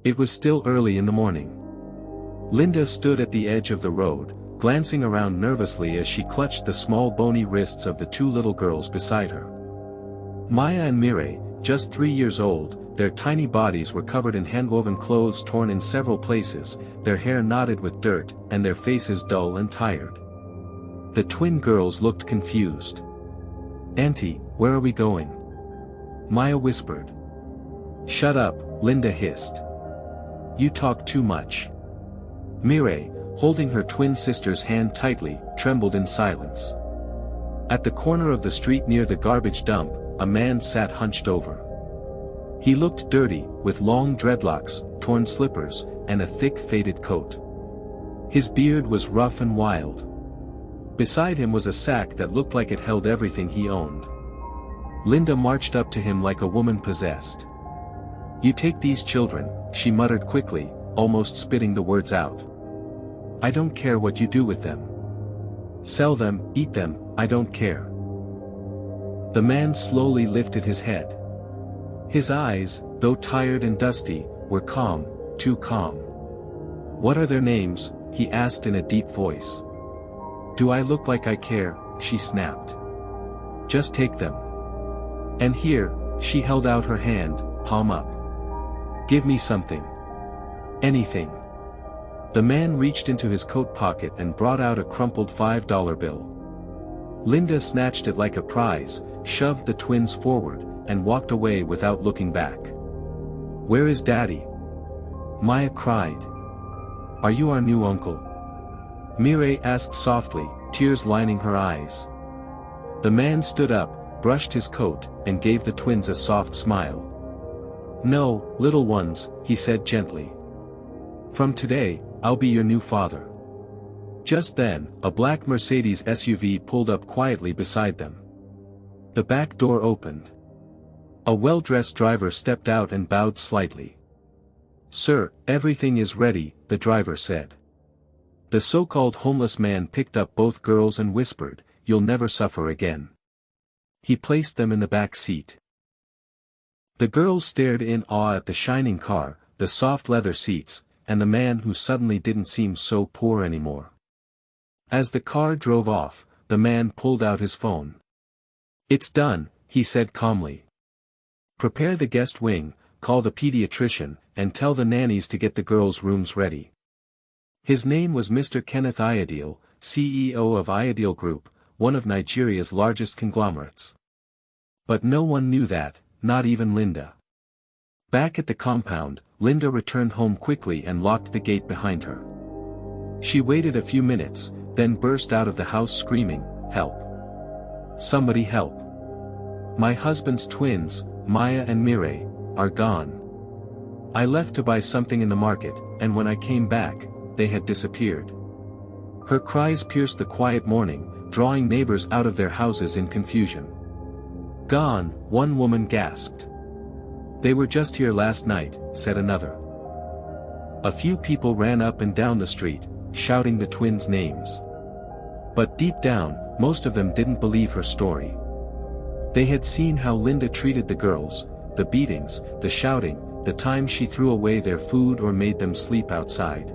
It was still early in the morning. Linda stood at the edge of the road, glancing around nervously as she clutched the small bony wrists of the two little girls beside her. Maya and Mire, just 3 years old, their tiny bodies were covered in handwoven clothes torn in several places, their hair knotted with dirt, and their faces dull and tired. The twin girls looked confused. "Auntie, where are we going?" Maya whispered. "Shut up," Linda hissed. "You talk too much." Mire, holding her twin sister's hand tightly, trembled in silence. At the corner of the street near the garbage dump, a man sat hunched over. He looked dirty, with long dreadlocks, torn slippers, and a thick faded coat. His beard was rough and wild. Beside him was a sack that looked like it held everything he owned. Linda marched up to him like a woman possessed. "You take these children," she muttered quickly, almost spitting the words out. "I don't care what you do with them. Sell them, eat them, I don't care." The man slowly lifted his head. His eyes, though tired and dusty, were calm, too calm. "What are their names?" he asked in a deep voice. "Do I look like I care?" she snapped. "Just take them. And here," she held out her hand, palm up. "Give me something. Anything." The man reached into his coat pocket and brought out a crumpled $5 bill. Linda snatched it like a prize, shoved the twins forward, and walked away without looking back. "Where is Daddy?" Maya cried. "Are you our new uncle?" Mire asked softly, tears lining her eyes. The man stood up, brushed his coat, and gave the twins a soft smile. "No, little ones," he said gently. "From today, I'll be your new father." Just then, a black Mercedes SUV pulled up quietly beside them. The back door opened. A well-dressed driver stepped out and bowed slightly. "Sir, everything is ready," the driver said. The so-called homeless man picked up both girls and whispered, "You'll never suffer again." He placed them in the back seat. The girls stared in awe at the shining car, the soft leather seats, and the man who suddenly didn't seem so poor anymore. As the car drove off, the man pulled out his phone. "It's done," he said calmly. "Prepare the guest wing, call the pediatrician, and tell the nannies to get the girls' rooms ready." His name was Mr. Kenneth Ideal, CEO of Ideal Group, one of Nigeria's largest conglomerates. But no one knew that, not even Linda. Back at the compound, Linda returned home quickly and locked the gate behind her. She waited a few minutes, then burst out of the house screaming, "Help! Somebody help! My husband's twins, Maya and Mire, are gone. I left to buy something in the market, and when I came back, they had disappeared." Her cries pierced the quiet morning, drawing neighbors out of their houses in confusion. "Gone," one woman gasped. "They were just here last night," said another. A few people ran up and down the street, shouting the twins' names. But deep down, most of them didn't believe her story. They had seen how Linda treated the girls, the beatings, the shouting, the times she threw away their food or made them sleep outside.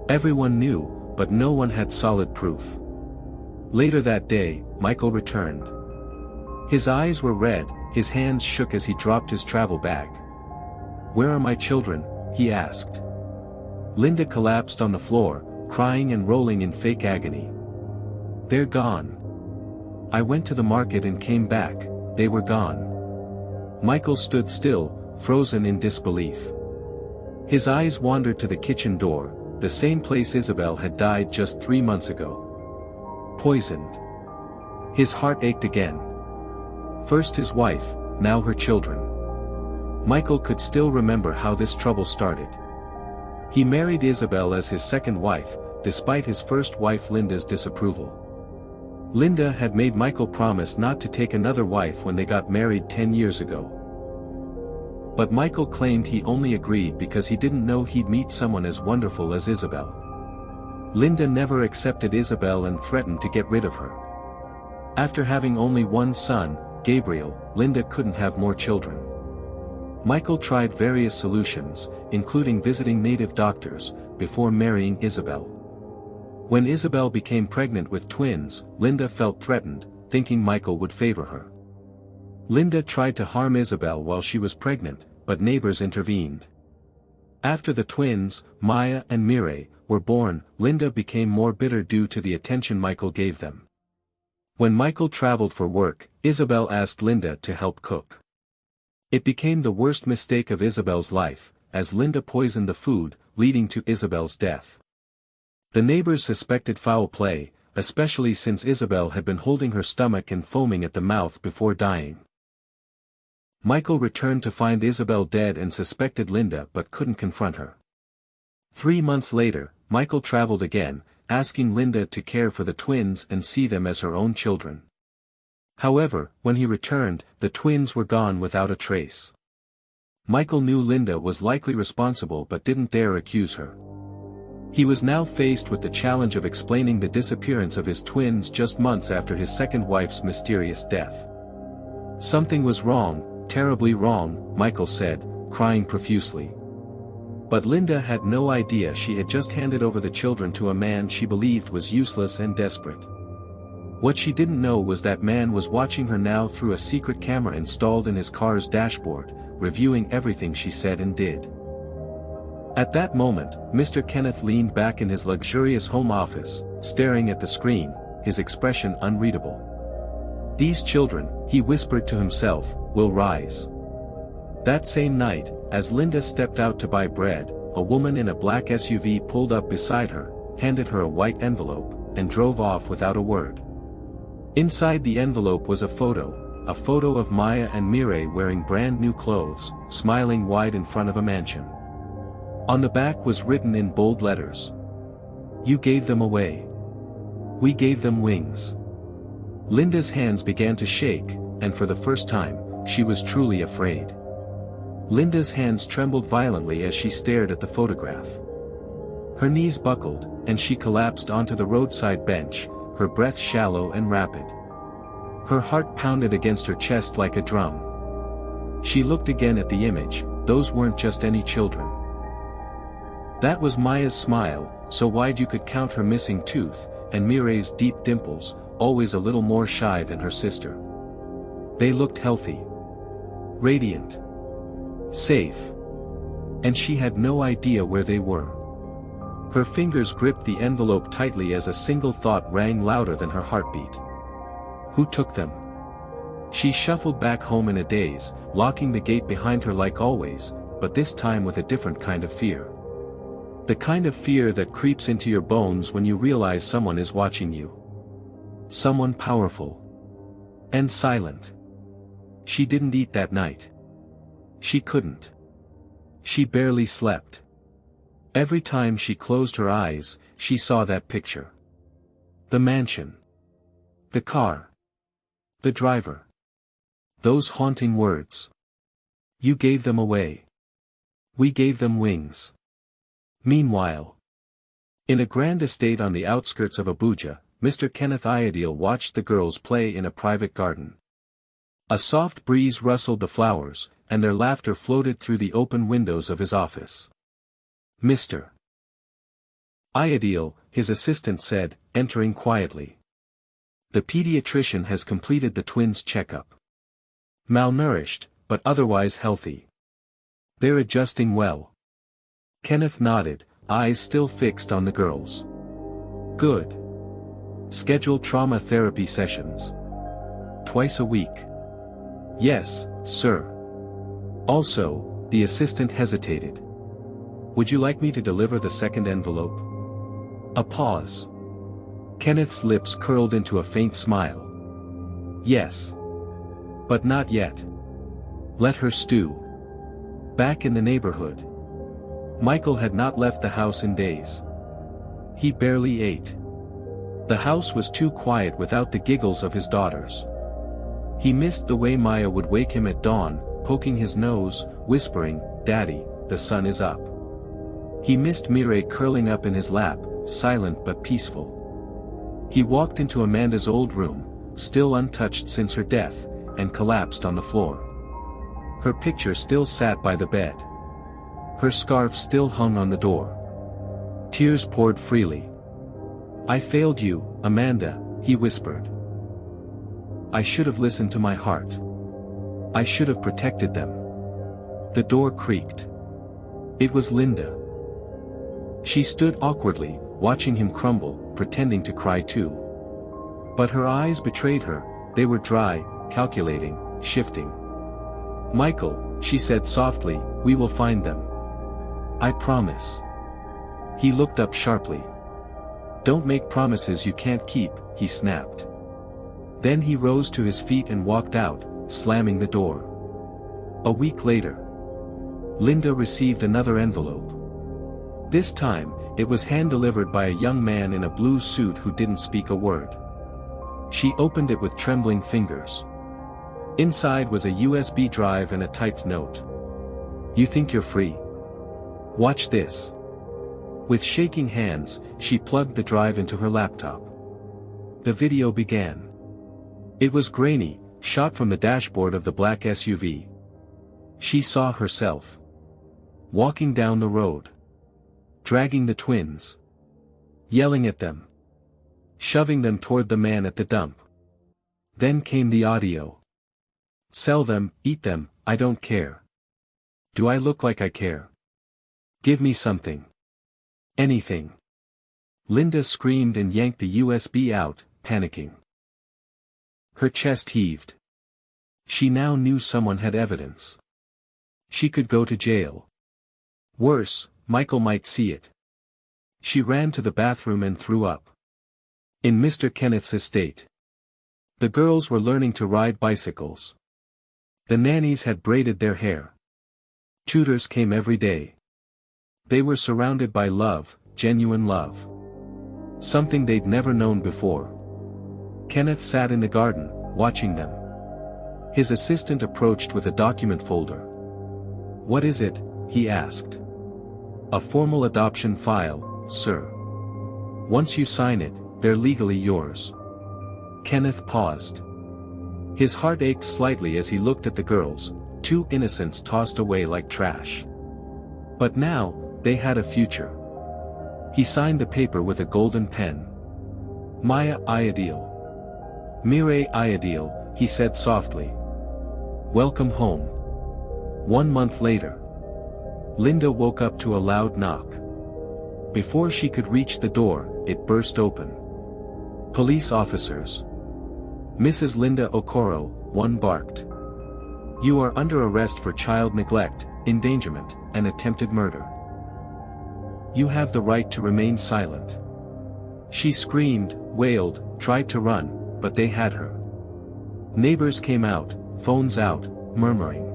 Everyone knew, but no one had solid proof. Later that day, Michael returned. His eyes were red, his hands shook as he dropped his travel bag. "Where are my children?" he asked. Linda collapsed on the floor, crying and rolling in fake agony. "They're gone. I went to the market and came back, they were gone." Michael stood still, frozen in disbelief. His eyes wandered to the kitchen door, the same place Isabel had died just 3 months ago. Poisoned. His heart ached again. First his wife, now her children. Michael could still remember how this trouble started. He married Isabel as his second wife, despite his first wife Linda's disapproval. Linda had made Michael promise not to take another wife when they got married 10 years ago. But Michael claimed he only agreed because he didn't know he'd meet someone as wonderful as Isabel. Linda never accepted Isabel and threatened to get rid of her. After having only one son, Gabriel, Linda couldn't have more children. Michael tried various solutions, including visiting native doctors, before marrying Isabel. When Isabel became pregnant with twins, Linda felt threatened, thinking Michael would favor her. Linda tried to harm Isabel while she was pregnant, but neighbors intervened. After the twins, Maya and Mire, were born, Linda became more bitter due to the attention Michael gave them. When Michael traveled for work, Isabel asked Linda to help cook. It became the worst mistake of Isabel's life, as Linda poisoned the food, leading to Isabel's death. The neighbors suspected foul play, especially since Isabel had been holding her stomach and foaming at the mouth before dying. Michael returned to find Isabel dead and suspected Linda but couldn't confront her. 3 months later, Michael traveled again, asking Linda to care for the twins and see them as her own children. However, when he returned, the twins were gone without a trace. Michael knew Linda was likely responsible but didn't dare accuse her. He was now faced with the challenge of explaining the disappearance of his twins just months after his second wife's mysterious death. Something was wrong, terribly wrong, Michael said, crying profusely. But Linda had no idea she had just handed over the children to a man she believed was useless and desperate. What she didn't know was that man was watching her now through a secret camera installed in his car's dashboard, reviewing everything she said and did. At that moment, Mr. Kenneth leaned back in his luxurious home office, staring at the screen, his expression unreadable. "These children," he whispered to himself, "will rise." That same night, as Linda stepped out to buy bread, a woman in a black SUV pulled up beside her, handed her a white envelope, and drove off without a word. Inside the envelope was a photo of Maya and Mire wearing brand new clothes, smiling wide in front of a mansion. On the back was written in bold letters, "You gave them away. We gave them wings." Linda's hands began to shake, and for the first time, she was truly afraid. Linda's hands trembled violently as she stared at the photograph. Her knees buckled, and she collapsed onto the roadside bench, her breath shallow and rapid. Her heart pounded against her chest like a drum. She looked again at the image. Those weren't just any children. That was Maya's smile, so wide you could count her missing tooth, and Mire's deep dimples, always a little more shy than her sister. They looked healthy, radiant, safe. And she had no idea where they were. Her fingers gripped the envelope tightly as a single thought rang louder than her heartbeat. Who took them? She shuffled back home in a daze, locking the gate behind her like always, but this time with a different kind of fear. The kind of fear that creeps into your bones when you realize someone is watching you. Someone powerful. And silent. She didn't eat that night. She couldn't. She barely slept. Every time she closed her eyes, she saw that picture. The mansion. The car. The driver. Those haunting words. You gave them away. We gave them wings. Meanwhile, in a grand estate on the outskirts of Abuja, Mr. Kenneth Iadil watched the girls play in a private garden. A soft breeze rustled the flowers, and their laughter floated through the open windows of his office. Mr. Iadil, his assistant said, entering quietly. The pediatrician has completed the twins' checkup. Malnourished, but otherwise healthy. They're adjusting well. Kenneth nodded, eyes still fixed on the girls. Good. Schedule trauma therapy sessions. Twice a week. Yes, sir. Also, the assistant hesitated. Would you like me to deliver the second envelope? A pause. Kenneth's lips curled into a faint smile. Yes. But not yet. Let her stew. Back in the neighborhood. Michael had not left the house in days. He barely ate. The house was too quiet without the giggles of his daughters. He missed the way Maya would wake him at dawn, poking his nose, whispering, "Daddy, the sun is up." He missed Mire curling up in his lap, silent but peaceful. He walked into Amanda's old room, still untouched since her death, and collapsed on the floor. Her picture still sat by the bed. Her scarf still hung on the door. Tears poured freely. "I failed you, Amanda," he whispered. "I should have listened to my heart. I should have protected them." The door creaked. It was Linda. She stood awkwardly, watching him crumble, pretending to cry too. But her eyes betrayed her, they were dry, calculating, shifting. "Michael," she said softly, "we will find them. I promise." He looked up sharply. "Don't make promises you can't keep," he snapped. Then he rose to his feet and walked out, slamming the door. A week later, Linda received another envelope. This time, it was hand-delivered by a young man in a blue suit who didn't speak a word. She opened it with trembling fingers. Inside was a USB drive and a typed note. "You think you're free? Watch this." With shaking hands, she plugged the drive into her laptop. The video began. It was grainy, shot from the dashboard of the black SUV. She saw herself walking down the road, dragging the twins, yelling at them, shoving them toward the man at the dump. Then came the audio. "Sell them, eat them, I don't care. Do I look like I care? Give me something. Anything." Linda screamed and yanked the USB out, panicking. Her chest heaved. She now knew someone had evidence. She could go to jail. Worse, Michael might see it. She ran to the bathroom and threw up. In Mr. Kenneth's estate, the girls were learning to ride bicycles. The nannies had braided their hair. Tutors came every day. They were surrounded by love, genuine love. Something they'd never known before. Kenneth sat in the garden, watching them. His assistant approached with a document folder. "What is it?" he asked. "A formal adoption file, sir. Once you sign it, they're legally yours." Kenneth paused. His heart ached slightly as he looked at the girls, two innocents tossed away like trash. But now, they had a future. He signed the paper with a golden pen. "Maya Ideal. Mire Ideal," he said softly. "Welcome home." 1 month later, Linda woke up to a loud knock. Before she could reach the door, it burst open. Police officers. "Mrs. Linda Okoro," one barked. "You are under arrest for child neglect, endangerment, and attempted murder. You have the right to remain silent." She screamed, wailed, tried to run, but they had her. Neighbors came out, phones out, murmuring.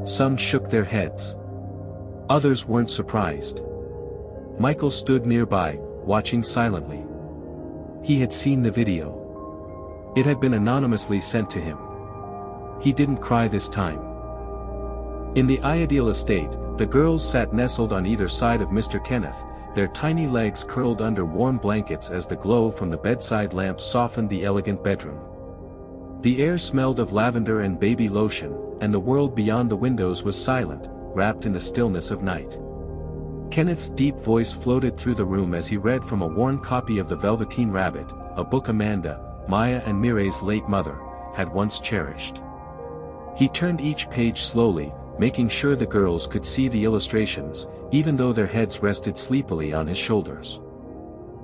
Some shook their heads. Others weren't surprised. Michael stood nearby, watching silently. He had seen the video. It had been anonymously sent to him. He didn't cry this time. In the Ideal estate, the girls sat nestled on either side of Mr. Kenneth, their tiny legs curled under warm blankets as the glow from the bedside lamp softened the elegant bedroom. The air smelled of lavender and baby lotion, and the world beyond the windows was silent, wrapped in the stillness of night. Kenneth's deep voice floated through the room as he read from a worn copy of The Velveteen Rabbit, a book Amanda, Maya and Mire's late mother, had once cherished. He turned each page slowly, making sure the girls could see the illustrations, even though their heads rested sleepily on his shoulders.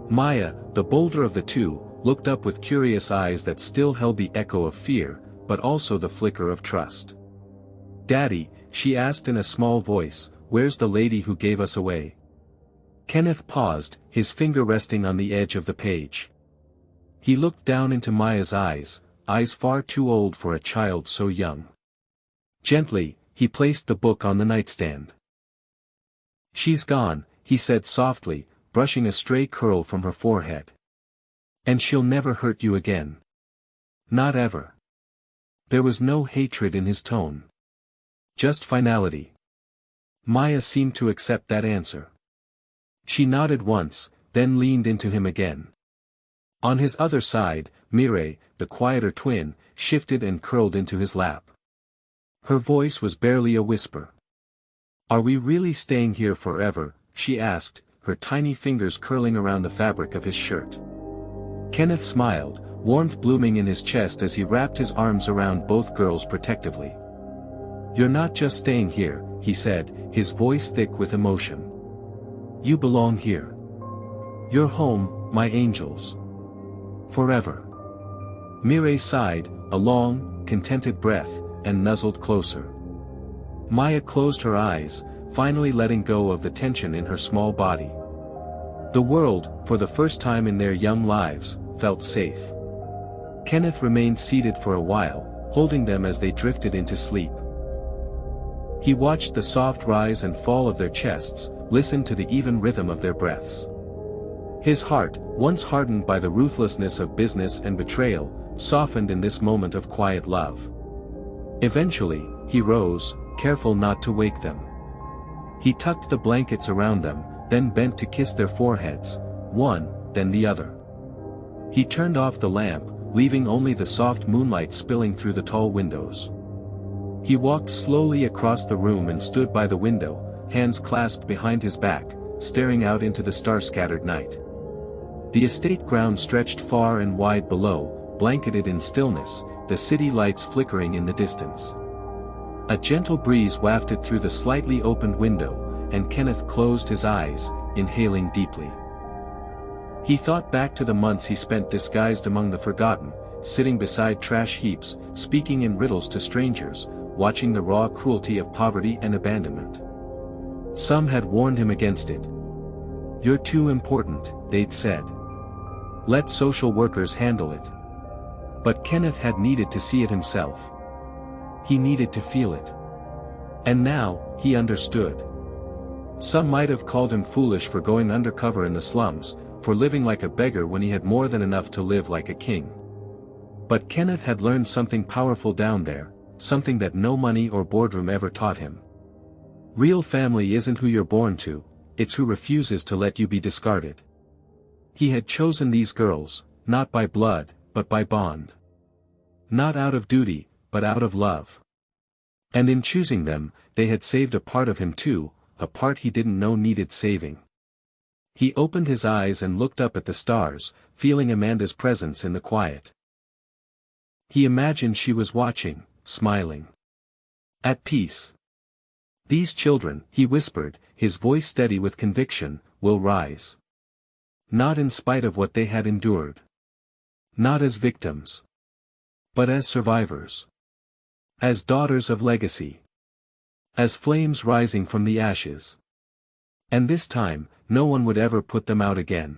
Maya, the bolder of the two, looked up with curious eyes that still held the echo of fear, but also the flicker of trust. "Daddy," she asked in a small voice, "where's the lady who gave us away?" Kenneth paused, his finger resting on the edge of the page. He looked down into Maya's eyes, eyes far too old for a child so young. Gently, he placed the book on the nightstand. "She's gone," he said softly, brushing a stray curl from her forehead. "And she'll never hurt you again. Not ever." There was no hatred in his tone. Just finality. Maya seemed to accept that answer. She nodded once, then leaned into him again. On his other side, Mire, the quieter twin, shifted and curled into his lap. Her voice was barely a whisper. "Are we really staying here forever?" she asked, her tiny fingers curling around the fabric of his shirt. Kenneth smiled, warmth blooming in his chest as he wrapped his arms around both girls protectively. "You're not just staying here," he said, his voice thick with emotion. "You belong here. You're home, my angels. Forever." Mire sighed, a long, contented breath, and nuzzled closer. Maya closed her eyes, finally letting go of the tension in her small body. The world, for the first time in their young lives, felt safe. Kenneth remained seated for a while, holding them as they drifted into sleep. He watched the soft rise and fall of their chests, listened to the even rhythm of their breaths. His heart, once hardened by the ruthlessness of business and betrayal, softened in this moment of quiet love. Eventually, he rose, careful not to wake them. He tucked the blankets around them, then bent to kiss their foreheads, one, then the other. He turned off the lamp, leaving only the soft moonlight spilling through the tall windows. He walked slowly across the room and stood by the window, hands clasped behind his back, staring out into the star-scattered night. The estate ground stretched far and wide below, blanketed in stillness, the city lights flickering in the distance. A gentle breeze wafted through the slightly opened window, and Kenneth closed his eyes, inhaling deeply. He thought back to the months he spent disguised among the forgotten, sitting beside trash heaps, speaking in riddles to strangers, watching the raw cruelty of poverty and abandonment. Some had warned him against it. "You're too important," they'd said. "Let social workers handle it." But Kenneth had needed to see it himself. He needed to feel it. And now, he understood. Some might have called him foolish for going undercover in the slums, for living like a beggar when he had more than enough to live like a king. But Kenneth had learned something powerful down there, something that no money or boardroom ever taught him. Real family isn't who you're born to, it's who refuses to let you be discarded. He had chosen these girls, not by blood, but by bond. Not out of duty, but out of love. And in choosing them, they had saved a part of him too, a part he didn't know needed saving. He opened his eyes and looked up at the stars, feeling Amanda's presence in the quiet. He imagined she was watching, smiling. At peace. "These children," he whispered, his voice steady with conviction, "will rise. Not in spite of what they had endured. Not as victims. But as survivors. As daughters of legacy. As flames rising from the ashes. And this time, no one would ever put them out again."